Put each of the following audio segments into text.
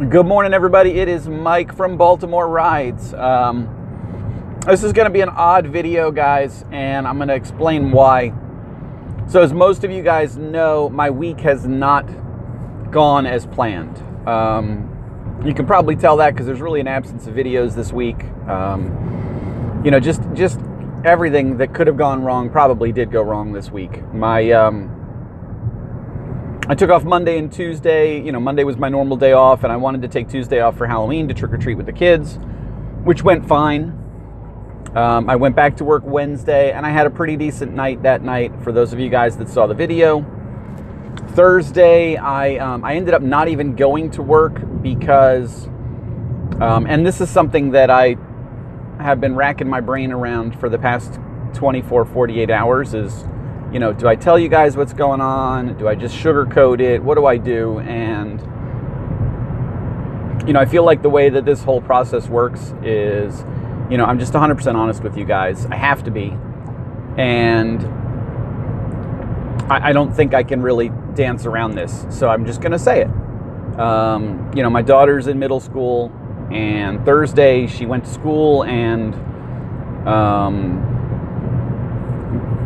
Good morning, everybody. It is Mike from Baltimore Rides. This is going to be an odd video, guys, and I'm going to explain why. So as most of you guys know, my week has not gone as planned. You can probably tell that because there's really an absence of videos this week. Just everything that could have gone wrong probably did go wrong this week. I took off Monday and Tuesday. Monday was my normal day off, and I wanted to take Tuesday off for Halloween to trick-or-treat with the kids, which went fine. I went back to work Wednesday, and I had a pretty decent night that night, for those of you guys that saw the video. Thursday, I ended up not even going to work because, and this is something that I have been racking my brain around for the past 24, 48 hours is, do I tell you guys what's going on? Do I just sugarcoat it? What do I do? And, I feel like the way that this whole process works is, I'm just 100% honest with you guys. I have to be. And I don't think I can really dance around this. So I'm just going to say it. My daughter's in middle school, and Thursday she went to school and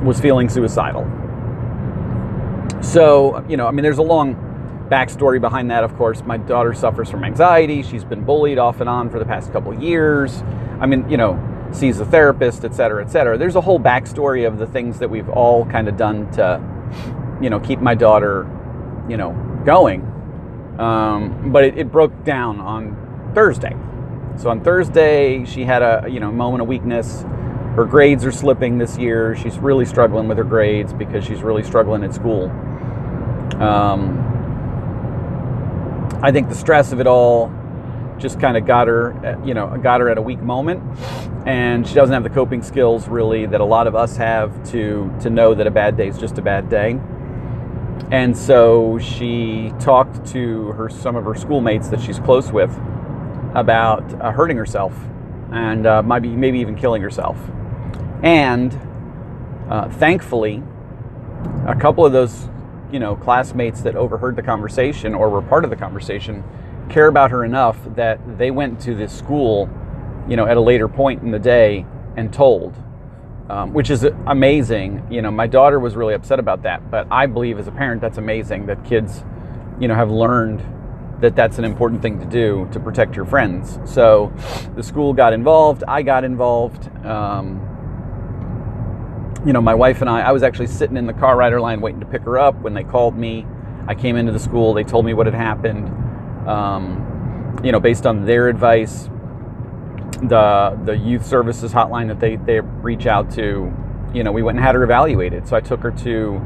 was feeling suicidal. So, there's a long backstory behind that, of course. My daughter suffers from anxiety. She's been bullied off and on for the past couple of years. Sees a therapist, et cetera, et cetera. There's a whole backstory of the things that we've all kind of done to, keep my daughter, going. But it broke down on Thursday. So on Thursday, she had a, moment of weakness. Her grades are slipping this year. She's really struggling with her grades because she's really struggling at school. I think the stress of it all just kind of got her at a weak moment, and she doesn't have the coping skills really that a lot of us have to know that a bad day is just a bad day. And so she talked to some of her schoolmates that she's close with about hurting herself and maybe even killing herself. And thankfully, a couple of those, classmates that overheard the conversation or were part of the conversation care about her enough that they went to this school, at a later point in the day and told, which is amazing. My daughter was really upset about that, but I believe as a parent that's amazing that kids, have learned that that's an important thing to do to protect your friends. So the school got involved. I got involved. My wife and I was actually sitting in the car rider line waiting to pick her up when they called me. I came into the school. They told me what had happened. Based on their advice, the youth services hotline that they reach out to, we went and had her evaluated. So I took her to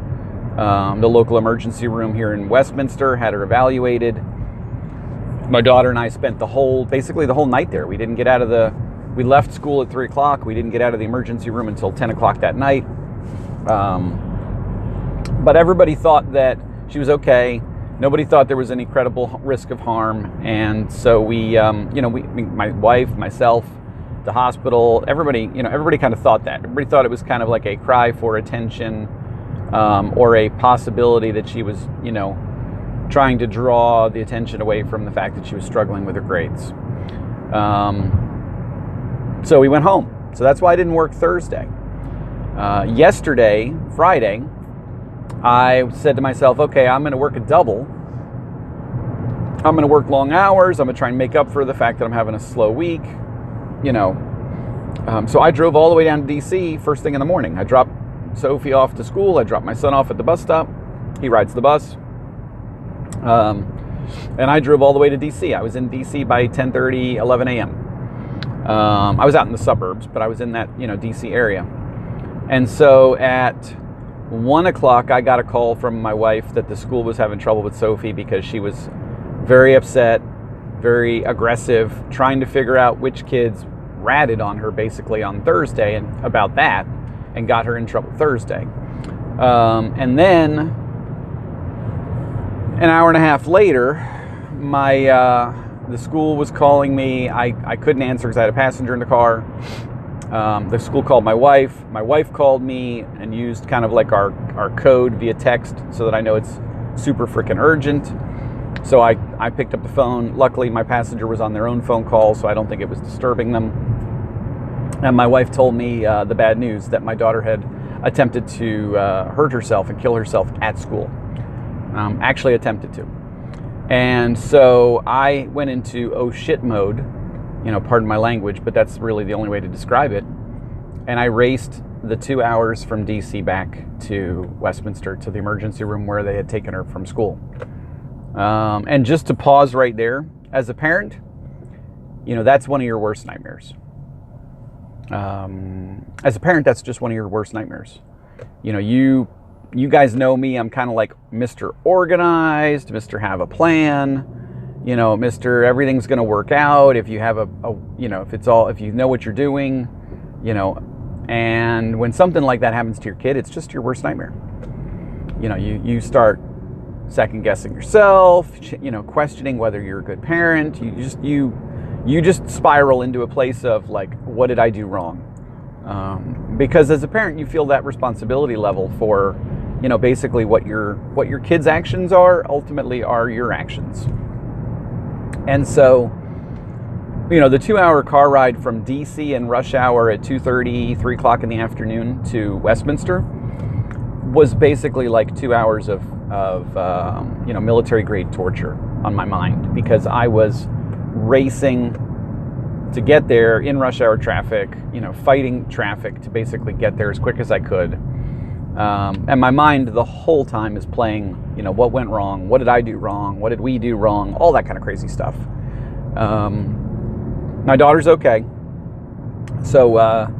the local emergency room here in Westminster, had her evaluated. My daughter and I spent basically the whole night there. We left school at 3:00. We didn't get out of the emergency room until 10 o'clock that night. But everybody thought that she was okay. Nobody thought there was any credible risk of harm. And so my wife, myself, the hospital, everybody kind of thought that. Everybody thought it was kind of like a cry for attention, or a possibility that she was, trying to draw the attention away from the fact that she was struggling with her grades. So we went home. So that's why I didn't work Thursday. Yesterday, Friday, I said to myself, okay, I'm going to work a double. I'm going to work long hours. I'm going to try and make up for the fact that I'm having a slow week. So I drove all the way down to DC first thing in the morning. I dropped Sophie off to school. I dropped my son off at the bus stop. He rides the bus. And I drove all the way to DC. I was in DC by 10:30, 11 a.m. I was out in the suburbs, but I was in that, DC area. And so at 1 o'clock, I got a call from my wife that the school was having trouble with Sophie because she was very upset, very aggressive, trying to figure out which kids ratted on her basically on Thursday and about that, and got her in trouble Thursday. And then an hour and a half later, the school was calling me. I couldn't answer because I had a passenger in the car. The school called my wife. My wife called me and used kind of like our code via text so that I know it's super freaking urgent. So I I picked up the phone. Luckily, my passenger was on their own phone call, so I don't think it was disturbing them. And my wife told me the bad news that my daughter had attempted to hurt herself and kill herself at school. Actually attempted to. And so I went into oh shit mode, pardon my language, but that's really the only way to describe it. And I raced the 2 hours from DC back to Westminster to the emergency room where they had taken her from school. And just to pause right there, as a parent, that's one of your worst nightmares. As a parent, that's just one of your worst nightmares. You guys know me. I'm kind of like Mr. Organized, Mr. Have a Plan, Mr. Everything's going to work out. If you have if you know what you're doing, and when something like that happens to your kid, it's just your worst nightmare. You start second guessing yourself, questioning whether you're a good parent. You just spiral into a place of like, what did I do wrong? Because as a parent, you feel that responsibility level for, basically what your kids' actions are ultimately are your actions. And so, the 2 hour car ride from DC in rush hour at 2:30, 3 o'clock in the afternoon to Westminster was basically like 2 hours of military grade torture on my mind, because I was racing to get there in rush hour traffic, fighting traffic to basically get there as quick as I could. And my mind the whole time is playing, what went wrong? What did I do wrong? What did we do wrong? All that kind of crazy stuff. My daughter's okay. So, I'm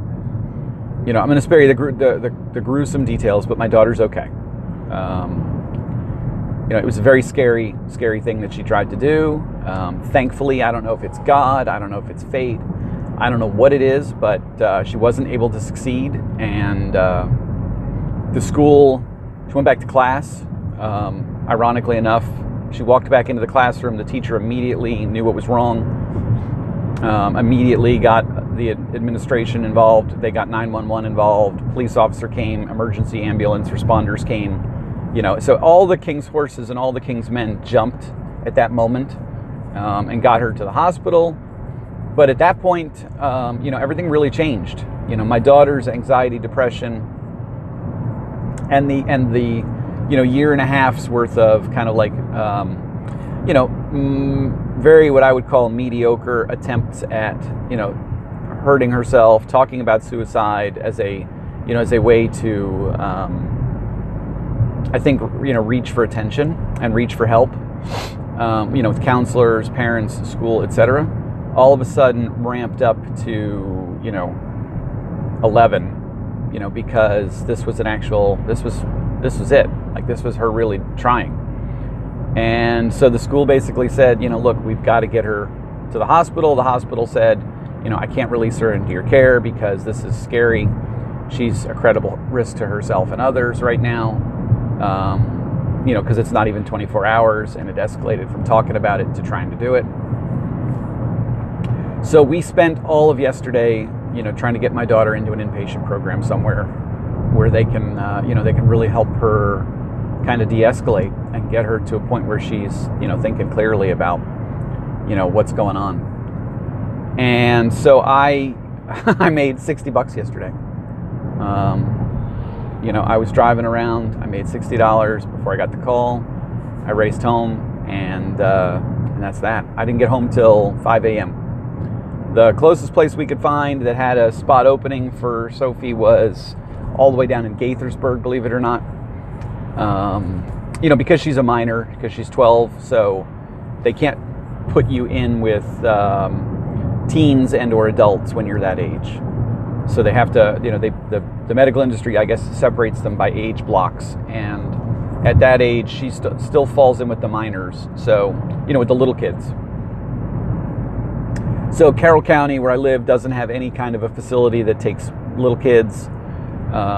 going to spare you the gruesome details, but my daughter's okay. It was a very scary thing that she tried to do. Thankfully, I don't know if it's God, I don't know if it's fate, I don't know what it is, but she wasn't able to succeed. And the school, she went back to class. Ironically enough, she walked back into the classroom. The teacher immediately knew what was wrong. Immediately got the administration involved. They got 911 involved. Police officer came. Emergency ambulance responders came. So all the king's horses and all the king's men jumped at that moment and got her to the hospital. But at that point, everything really changed. My daughter's anxiety, depression, and the year and a half's worth of kind of like very what I would call mediocre attempts at hurting herself, talking about suicide as a way to I think reach for attention and reach for help, with counselors, parents, school, etc. All of a sudden ramped up to 11, because this was it. Like, this was her really trying. And so the school basically said, look, we've got to get her to the hospital. The hospital said, I can't release her into your care because this is scary. She's a credible risk to herself and others right now. Because it's not even 24 hours, and it escalated from talking about it to trying to do it. So we spent all of yesterday, trying to get my daughter into an inpatient program somewhere where they can, they can really help her kind of de-escalate and get her to a point where she's, thinking clearly about, what's going on. And so I made $60 yesterday. I was driving around. I made $60 before I got the call. I raced home, and that's that. I didn't get home till 5 a.m. The closest place we could find that had a spot opening for Sophie was all the way down in Gaithersburg, believe it or not. Because she's a minor, because she's 12, so they can't put you in with teens and or adults when you're that age. So they have to, the medical industry, I guess, separates them by age blocks. And at that age, she still falls in with the minors. So, with the little kids. So Carroll County, where I live, doesn't have any kind of a facility that takes little kids.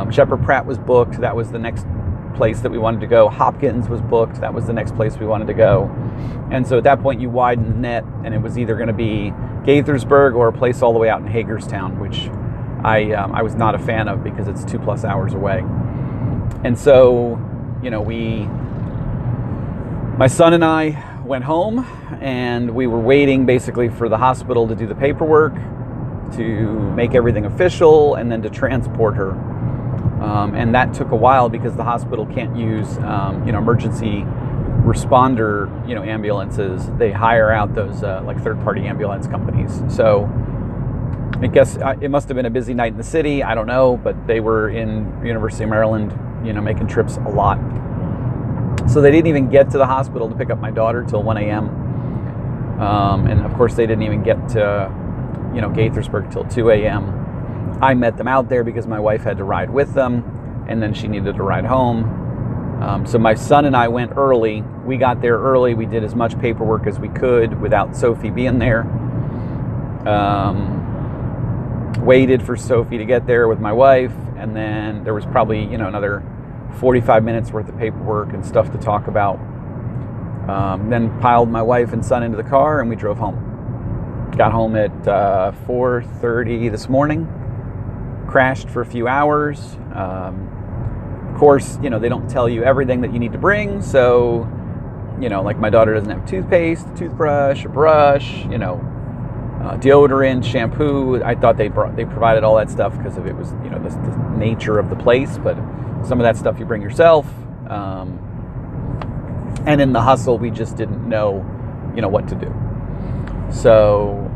Shepherd Pratt was booked. That was the next place that we wanted to go. Hopkins was booked. That was the next place we wanted to go. And so at that point, you widen the net, and it was either going to be Gaithersburg or a place all the way out in Hagerstown, which I was not a fan of because it's 2+ hours away. And so, my son and I went home, and we were waiting basically for the hospital to do the paperwork, to make everything official, and then to transport her. And that took a while because the hospital can't use, emergency responder, ambulances. They hire out those like third-party ambulance companies. So I guess it must have been a busy night in the city. I don't know, but they were in University of Maryland, making trips a lot. So they didn't even get to the hospital to pick up my daughter till 1 a.m. And of course they didn't even get to, Gaithersburg till 2 a.m. I met them out there because my wife had to ride with them, and then she needed to ride home. So my son and I went early. We got there early. We did as much paperwork as we could without Sophie being there. Waited for Sophie to get there with my wife, and then there was probably, another 45 minutes worth of paperwork and stuff to talk about. Then piled my wife and son into the car, and we drove home. Got home at 4:30 this morning. Crashed for a few hours. Of course, they don't tell you everything that you need to bring. So, like my daughter doesn't have toothpaste, toothbrush, a brush, deodorant, shampoo. I thought they provided all that stuff because of it was, the nature of the place. But some of that stuff you bring yourself. And in the hustle, we just didn't know, what to do. So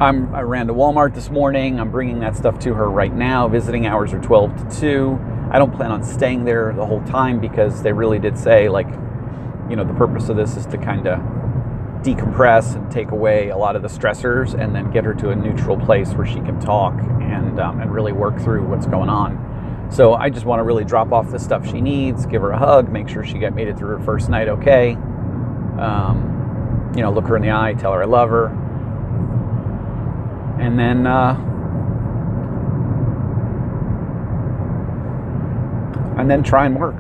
I ran to Walmart this morning. I'm bringing that stuff to her right now. Visiting hours are 12 to 2. I don't plan on staying there the whole time because they really did say, the purpose of this is to kind of decompress and take away a lot of the stressors and then get her to a neutral place where she can talk and really work through what's going on. So I just want to really drop off the stuff she needs, give her a hug, make sure she made it through her first night okay. Look her in the eye, tell her I love her. And then try and work.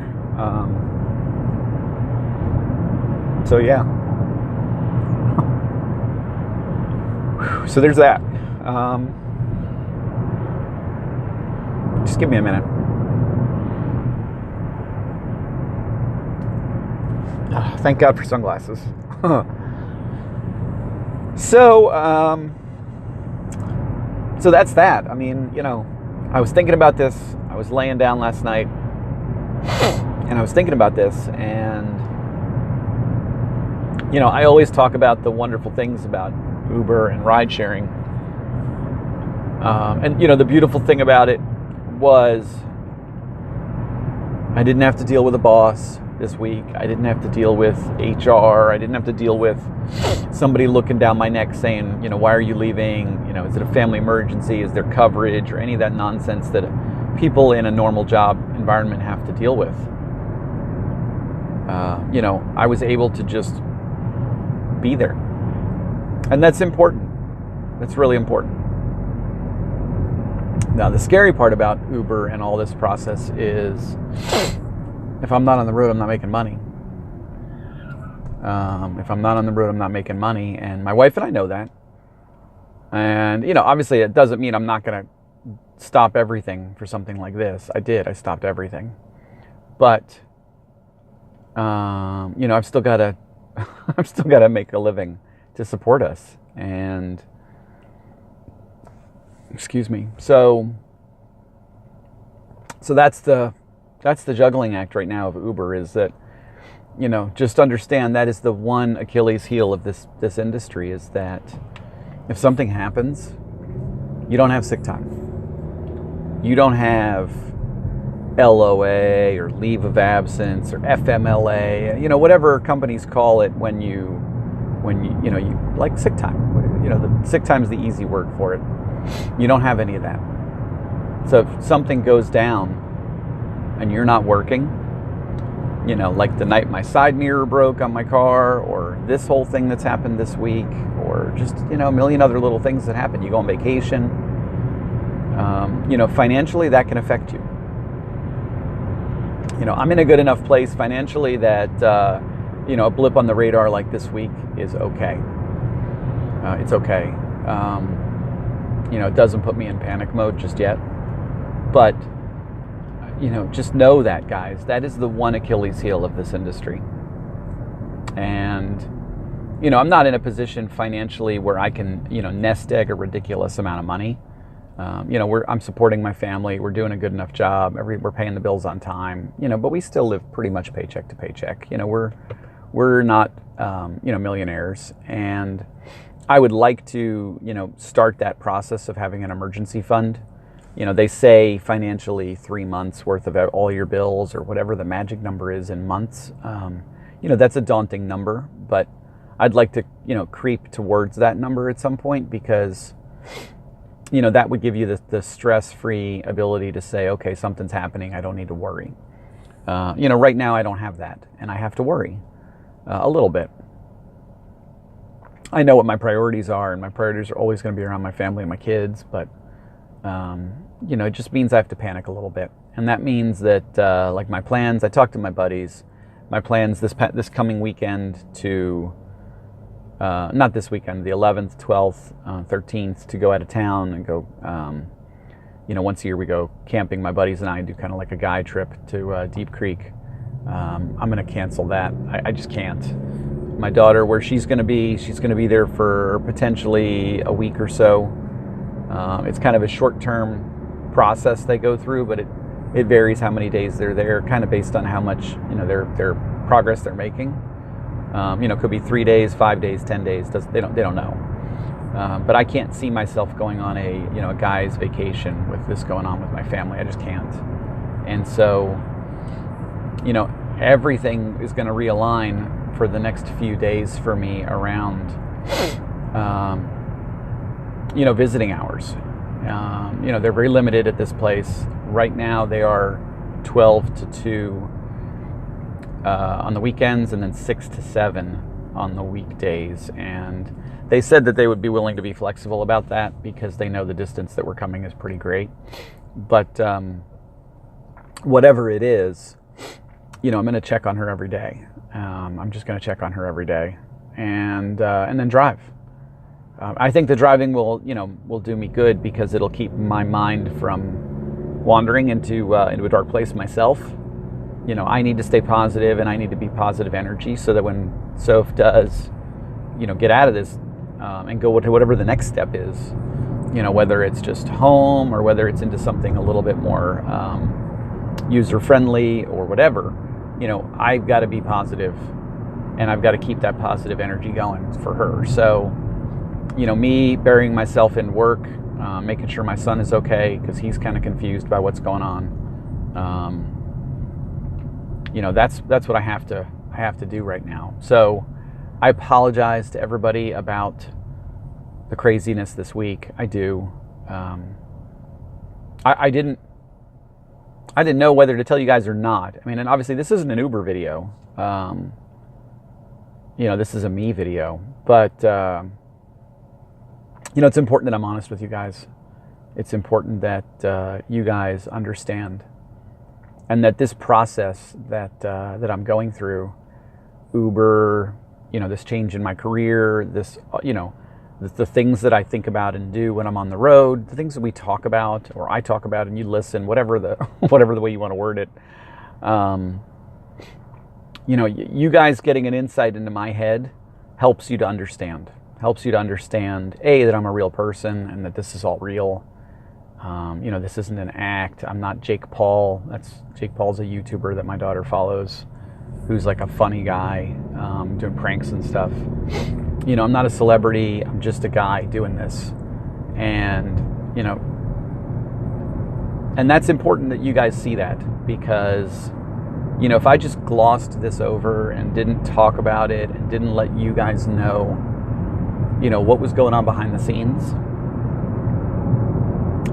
So yeah. So there's that. Just give me a minute. Thank God for sunglasses. So that's that. I mean, I was thinking about this. I was laying down last night, and I was thinking about this, and I always talk about the wonderful things about Uber and ride sharing. And the beautiful thing about it was I didn't have to deal with a boss this week. I didn't have to deal with HR. I didn't have to deal with somebody looking down my neck saying, why are you leaving? Is it a family emergency? Is there coverage or any of that nonsense that people in a normal job environment have to deal with? I was able to just be there. And that's important. That's really important. Now, the scary part about Uber and all this process is if I'm not on the road, I'm not making money. If I'm not on the road, I'm not making money. And my wife and I know that. And, obviously it doesn't mean I'm not going to stop everything for something like this. I stopped everything. But, I've still got to make a living to support us. And, excuse me. So that's the juggling act right now of Uber, is that, just understand that is the one Achilles heel of this industry, is that if something happens, you don't have sick time. You don't have LOA or leave of absence or FMLA, whatever companies call it when you like sick time. The sick time is the easy word for it. You don't have any of that. So if something goes down and you're not working, like the night my side mirror broke on my car, or this whole thing that's happened this week, or just, a million other little things that happen. You go on vacation, financially that can affect you. I'm in a good enough place financially that, a blip on the radar like this week is okay. It's okay. It doesn't put me in panic mode just yet. But, just know that, guys. That is the one Achilles heel of this industry. And, I'm not in a position financially where I can, nest egg a ridiculous amount of money. I'm supporting my family. We're doing a good enough job. We're paying the bills on time, but we still live pretty much paycheck to paycheck. We're not, millionaires. And I would like to, start that process of having an emergency fund. They say financially 3 months worth of all your bills, or whatever the magic number is in months. That's a daunting number, but I'd like to, creep towards that number at some point, because that would give you the stress-free ability to say, okay, something's happening, I don't need to worry. Right now I don't have that, and I have to worry a little bit. I know what my priorities are, and my priorities are always going to be around my family and my kids, but it just means I have to panic a little bit. And that means that, like my plans, I talked to my buddies, my plans this coming weekend to, not this weekend, the 11th, 12th, 13th, to go out of town and go, once a year we go camping. My buddies and I do kind of like a guy trip to Deep Creek. I'm going to cancel that. I just can't. My daughter, where she's going to be there for potentially a week or so. It's kind of a short-term process they go through, but it varies how many days they're there, kind of based on how much, their progress they're making. Could be 3 days, 5 days, 10 days. They don't know. But I can't see myself going on a guy's vacation with this going on with my family. I just can't. And so, everything is going to realign for the next few days for me around, visiting hours. They're very limited at this place. Right now they are 12 to 2 on the weekends, and then 6 to 7 on the weekdays. And they said that they would be willing to be flexible about that, because they know the distance that we're coming is pretty great. But whatever it is, I'm going to check on her every day. I'm just going to check on her every day, and then drive. I think the driving will do me good, because it'll keep my mind from wandering into a dark place myself. I need to stay positive, and I need to be positive energy, so that when Soph does, get out of this and go to whatever the next step is, whether it's just home or whether it's into something a little bit more user-friendly or whatever, I've got to be positive, and I've got to keep that positive energy going for her. So, me burying myself in work, making sure my son is okay, because he's kind of confused by what's going on. That's what I have to do right now. So I apologize to everybody about the craziness this week. I do. I didn't know whether to tell you guys or not. I mean, and obviously this isn't an Uber video. This is a me video, but it's important that I'm honest with you guys. It's important that you guys understand, and that this process that I'm going through, Uber, this change in my career, this, the things that I think about and do when I'm on the road, the things that we talk about, or I talk about and you listen, whatever the way you want to word it. You guys getting an insight into my head helps you to understand. A, that I'm a real person, and that this is all real. This isn't an act. I'm not Jake Paul. Jake Paul's a YouTuber that my daughter follows, who's like a funny guy, doing pranks and stuff. I'm not a celebrity. I'm just a guy doing this. And, and that's important that you guys see that, because, if I just glossed this over and didn't talk about it and didn't let you guys know, what was going on behind the scenes,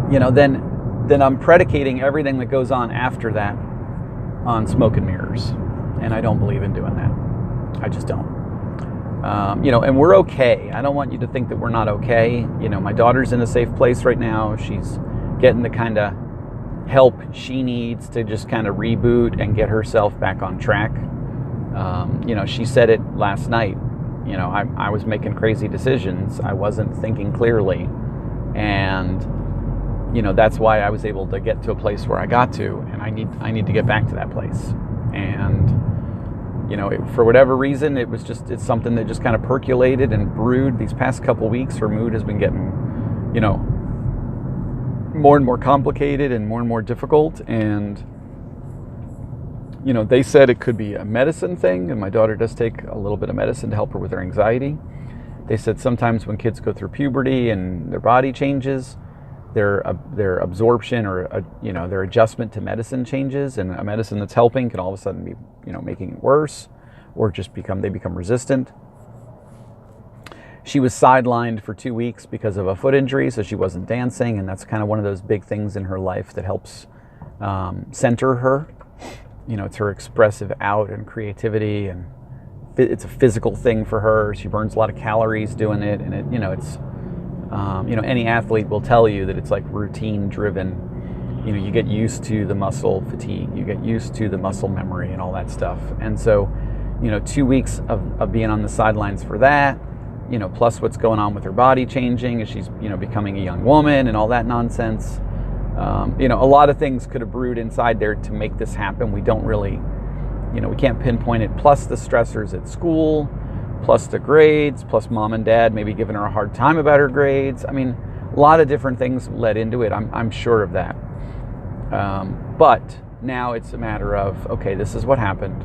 then I'm predicating everything that goes on after that on smoke and mirrors. And I don't believe in doing that. I just don't. And we're okay. I don't want you to think that we're not okay. My daughter's in a safe place right now. She's getting the kind of help she needs to just kind of reboot and get herself back on track. She said it last night. I was making crazy decisions. I wasn't thinking clearly. And, that's why I was able to get to a place where I got to. And I need to get back to that place. And, for whatever reason, it's something that just kind of percolated and brewed these past couple weeks. Her mood has been getting, more and more complicated and more difficult. And, they said it could be a medicine thing. And my daughter does take a little bit of medicine to help her with her anxiety. They said sometimes when kids go through puberty and their body changes, their absorption or their adjustment to medicine changes, and a medicine that's helping can all of a sudden be making it worse, or just they become resistant. She was sidelined for 2 weeks because of a foot injury, so she wasn't dancing, and that's kind of one of those big things in her life that helps center her. It's her expressive out and creativity, and it's a physical thing for her. She burns a lot of calories doing it, and it's any athlete will tell you that it's like routine driven. You get used to the muscle fatigue, you get used to the muscle memory and all that stuff. And so, 2 weeks of being on the sidelines for that, plus what's going on with her body changing as she's, becoming a young woman and all that nonsense. A lot of things could have brewed inside there to make this happen. We don't really, we can't pinpoint it. Plus the stressors at school, plus the grades, plus mom and dad maybe giving her a hard time about her grades. I mean, a lot of different things led into it. I'm sure of that. But now it's a matter of, okay, this is what happened.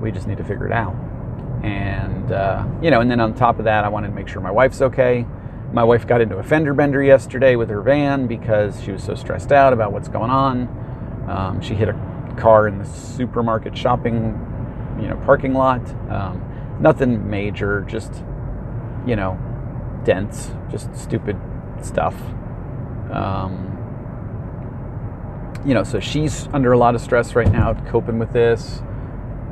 We just need to figure it out. And, and then on top of that, I wanted to make sure my wife's okay. My wife got into a fender bender yesterday with her van because she was so stressed out about what's going on. She hit a car in the supermarket shopping, parking lot. Nothing major, just, dents, just stupid stuff. So she's under a lot of stress right now, coping with this.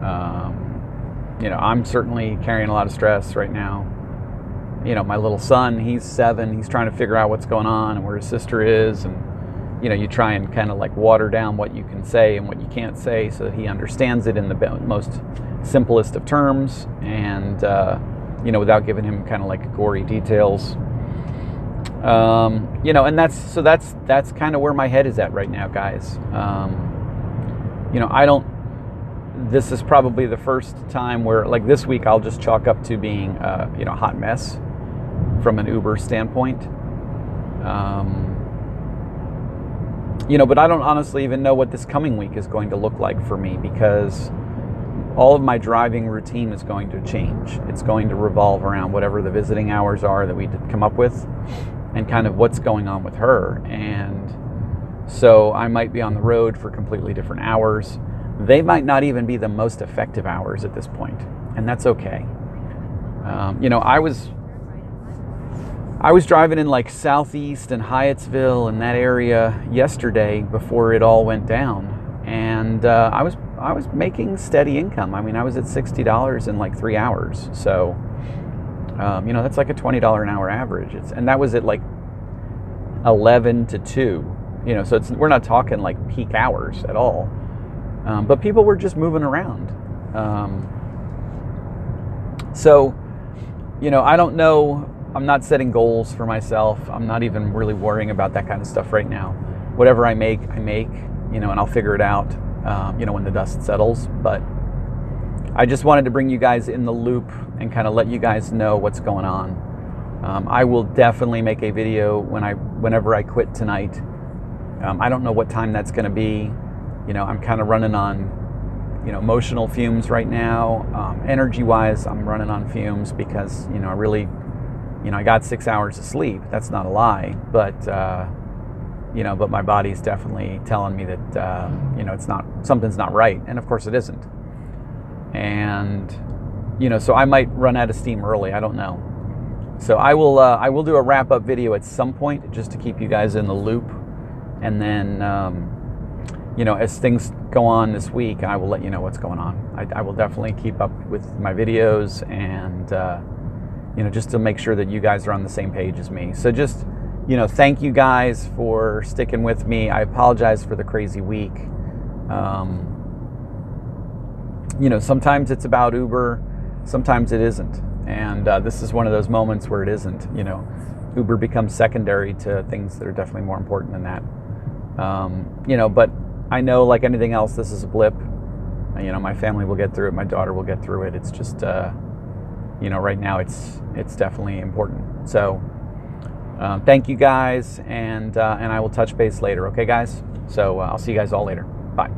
I'm certainly carrying a lot of stress right now. My little son, he's 7, he's trying to figure out what's going on and where his sister is. And, you try and kind of like water down what you can say and what you can't say so that he understands it in the most simplest of terms, and without giving him kind of like gory details. And that's kind of where my head is at right now, guys. This is probably the first time where, like, this week I'll just chalk up to being a hot mess from an Uber standpoint. But I don't honestly even know what this coming week is going to look like for me, because all of my driving routine is going to change. It's going to revolve around whatever the visiting hours are that we come up with, and kind of what's going on with her. And so I might be on the road for completely different hours. They might not even be the most effective hours at this point, and that's okay. I was driving in like Southeast and Hyattsville and that area yesterday before it all went down, and I was making steady income. I mean, I was at $60 in like 3 hours, so that's like a $20 an hour average. And that was at like 11 to 2. So we're not talking like peak hours at all. But people were just moving around. I don't know. I'm not setting goals for myself. I'm not even really worrying about that kind of stuff right now. Whatever I make, and I'll figure it out, when the dust settles. But I just wanted to bring you guys in the loop and kind of let you guys know what's going on. I will definitely make a video whenever I quit tonight. I don't know what time that's going to be. I'm kind of running on, emotional fumes right now. Energy-wise, I'm running on fumes because, I got 6 hours of sleep. That's not a lie, but my body's definitely telling me that, something's not right. And of course it isn't. And, so I might run out of steam early. I don't know. So I will do a wrap-up video at some point just to keep you guys in the loop. And then, as things go on this week, I will let you know what's going on. I will definitely keep up with my videos and, just to make sure that you guys are on the same page as me. So just, thank you guys for sticking with me. I apologize for the crazy week. Sometimes it's about Uber, sometimes it isn't. And this is one of those moments where it isn't. Uber becomes secondary to things that are definitely more important than that. But I know, like anything else, this is a blip. You know, my family will get through it. My daughter will get through it. It's just, you know, right now it's definitely important. So thank you guys, and I will touch base later. Okay, guys? So I'll see you guys all later. Bye.